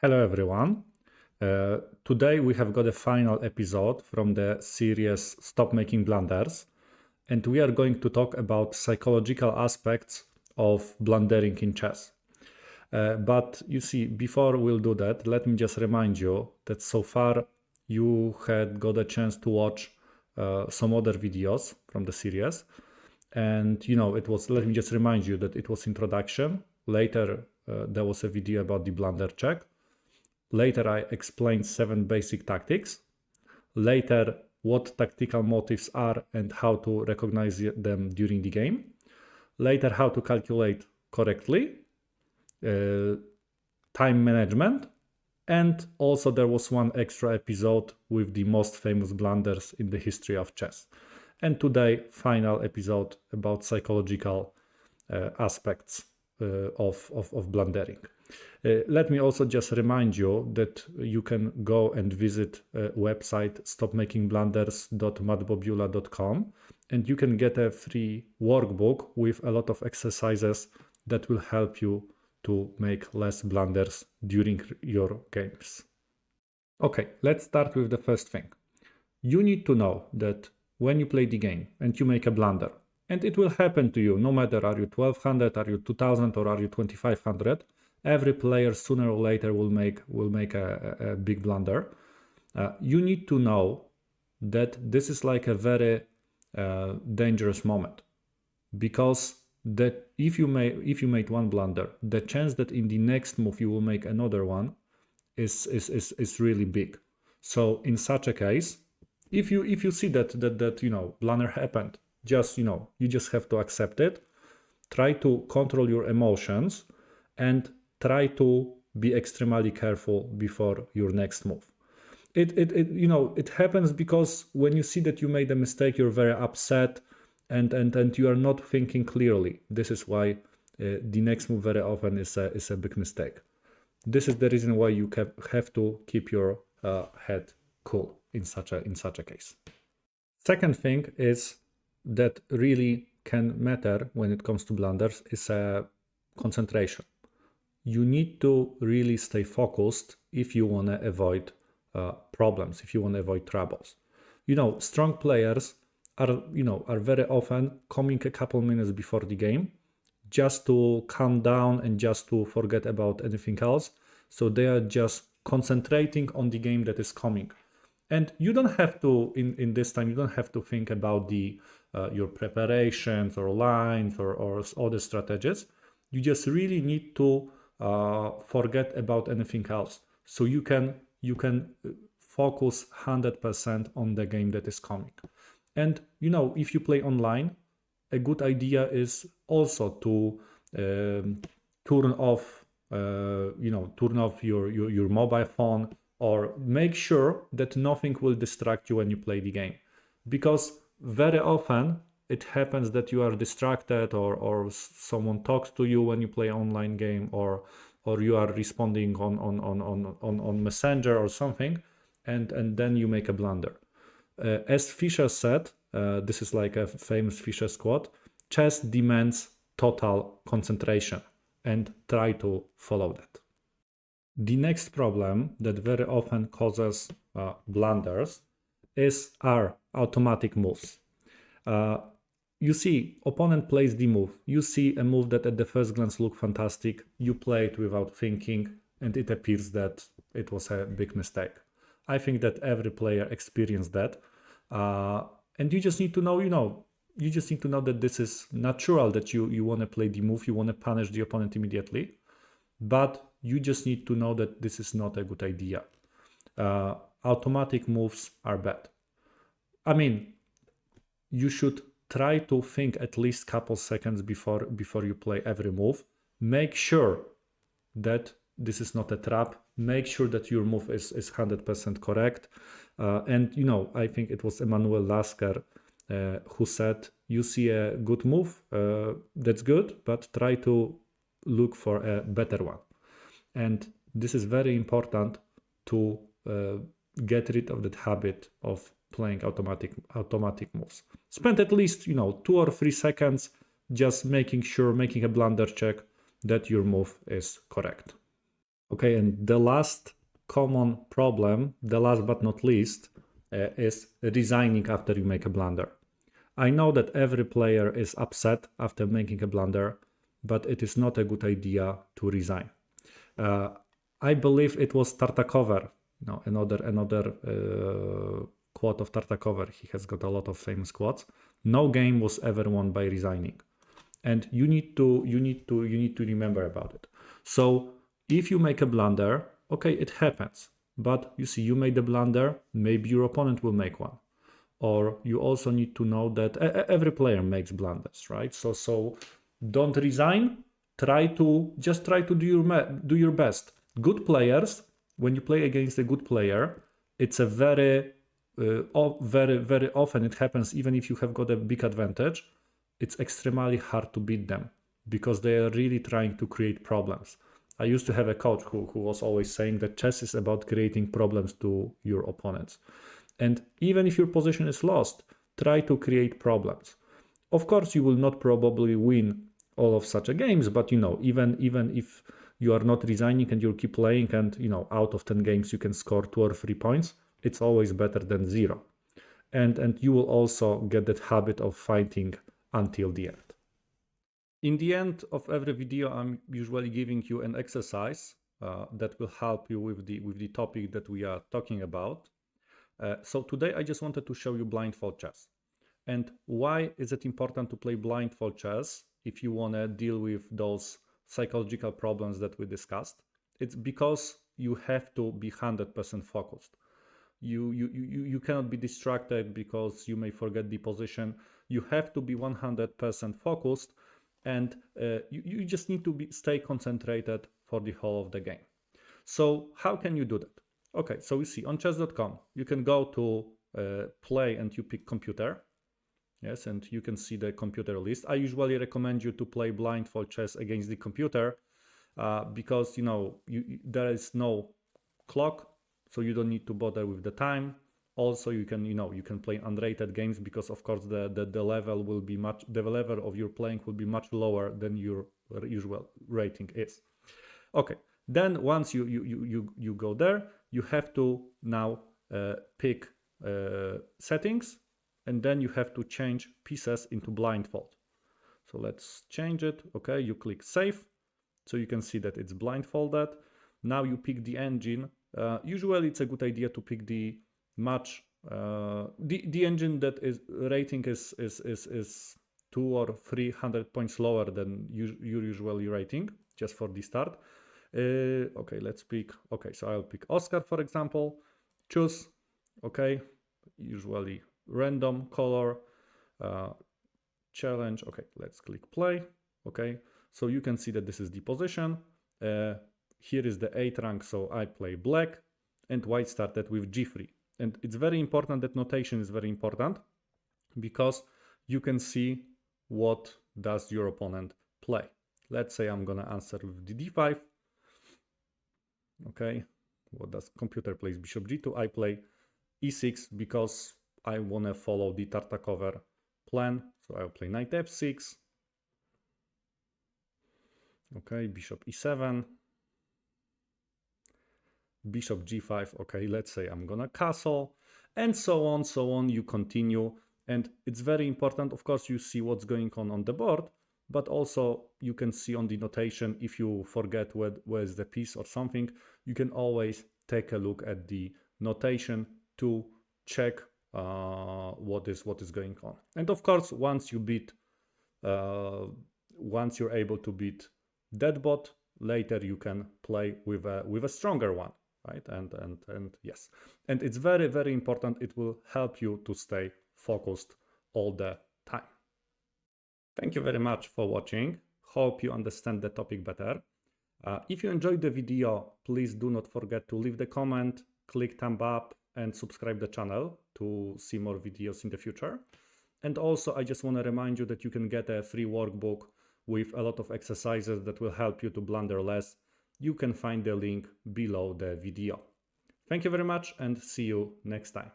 Hello everyone. Today we have got a final episode from the series Stop Making Blunders, and we are going to talk about psychological aspects of blundering in chess. But you see, before we'll do that, let me just remind you that so far you had got a chance to watch some other videos from the series. And let me just remind you that it was introduction. Later, there was a video about the blunder check. Later, I explained 7 basic tactics. Later, what tactical motives are and how to recognize them during the game. Later, how to calculate correctly, time management, and also there was one extra episode with the most famous blunders in the history of chess. And today, final episode about psychological aspects of blundering. Let me also just remind you that you can go and visit website stopmakingblunders.matbobula.com, and you can get a free workbook with a lot of exercises that will help you to make less blunders during your games. Okay, let's start with the first thing. You need to know that when you play the game and you make a blunder, and it will happen to you no matter are you 1200, are you 2000, or are you 2500, every player sooner or later will make a big blunder. You need to know that this is like a very dangerous moment, because that if you made one blunder, the chance that in the next move you will make another one is really big. So in such a case, if you see that blunder happened, you just have to accept it. Try to control your emotions and try to be extremely careful before your next move. It happens because when you see that you made a mistake, you're very upset and you are not thinking clearly. This is why the next move very often is a big mistake. This is the reason why you have to keep your head cool in such a case. Second thing is that really can matter when it comes to blunders is concentration. You need to really stay focused if you want to avoid problems, if you want to avoid troubles. Strong players are very often coming a couple minutes before the game just to calm down and just to forget about anything else. So they are just concentrating on the game that is coming. And you don't have to, in this time, you don't have to think about your preparations or lines or other strategies. You just really need to forget about anything else. So you can focus 100% on the game that is coming. And if you play online, a good idea is also to turn off your mobile phone, or make sure that nothing will distract you when you play the game. Because very often it happens that you are distracted, or someone talks to you when you play online game, or you are responding on Messenger or something, and then you make a blunder. As Fischer said, this is like a famous Fischer quote: chess demands total concentration, and try to follow that. The next problem that very often causes blunders are automatic moves. You see, opponent plays the move. You see a move that at the first glance looks fantastic. You play it without thinking, and it appears that it was a big mistake. I think that every player experienced that. And you just need to know, you just need to know that this is natural, that you want to play the move, you want to punish the opponent immediately. But you just need to know that this is not a good idea. Automatic moves are bad. I mean, you should try to think at least couple seconds before you play every move. Make sure that this is not a trap. Make sure that your move is 100% correct. And I think it was Emanuel Lasker who said, you see a good move, that's good, but try to look for a better one. And this is very important to get rid of that habit of playing automatic moves. Spend at least 2 or 3 seconds just making a blunder check that your move is correct. Okay, and the last common problem, the last but not least, is resigning after you make a blunder. I know that every player is upset after making a blunder, but it is not a good idea to resign. I believe it was Tartakover, another quote of Tartakover. He has got a lot of famous quotes. No game was ever won by resigning, and you need to remember about it. So if you make a blunder, okay, it happens. But you see, you made a blunder, maybe your opponent will make one. Or you also need to know that every player makes blunders, right? So don't resign. Try to do your best. Good players, when you play against a good player, it's a very often it happens, even if you have got a big advantage, it's extremely hard to beat them because they are really trying to create problems. I used to have a coach who was always saying that chess is about creating problems to your opponents. And even if your position is lost, try to create problems. Of course, you will not probably win all of such a games, but even if you are not resigning and you'll keep playing and out of 10 games you can score 2 or 3 points, it's always better than 0. And you will also get that habit of fighting until the end. In the end of every video, I'm usually giving you an exercise that will help you with the topic that we are talking about. So today I just wanted to show you blindfold chess. And why is it important to play blindfold chess if you want to deal with those psychological problems that we discussed? It's because you have to be 100% focused. You cannot be distracted because you may forget the position. You have to be 100% focused, and you just need to stay concentrated for the whole of the game. So how can you do that? Okay, so you see on chess.com, you can go to play and you pick computer. Yes, and you can see the computer list. I usually recommend you to play blindfold chess against the computer because there is no clock, so you don't need to bother with the time. Also, you can play unrated games because of course the level will be the level of your playing will be much lower than your usual rating is. Okay, then once you go there, you have to now pick settings, and then you have to change pieces into blindfold. So let's change it. Okay, you click save, so you can see that it's blindfolded. Now you pick the engine. Usually it's a good idea to pick the match, the engine that is rating is 200 or 300 points lower than your usually rating, just for the start. Okay, let's pick. Okay, so I'll pick Oscar, for example. Choose. Okay, usually random color, challenge. Okay, let's click play. Okay, so you can see that this is the position. Here is the 8 rank, so I play black, and white started with g3. And it's very important that notation is very important because you can see what does your opponent play. Let's say I'm gonna answer with the d5. Okay, what does computer plays bishop g2? I play e6 because I want to follow the Tartakover plan. So I'll play knight f6. Okay, bishop e7. Bishop g5. Okay, let's say I'm gonna castle, and so on. You continue, and it's very important. Of course, you see what's going on the board, but also you can see on the notation, if you forget where's the piece or something, you can always take a look at the notation to check what is going on. And of course, once you're able to beat that bot, later you can play with a stronger one, right? And yes, and it's very, very important. It will help you to stay focused all the time. Thank you very much for watching. Hope you understand the topic better. If you enjoyed the video, please do not forget to leave the comment, click thumb up, and subscribe the channel to see more videos in the future. And also, I just want to remind you that you can get a free workbook with a lot of exercises that will help you to blunder less. You can find the link below the video. Thank you very much and see you next time.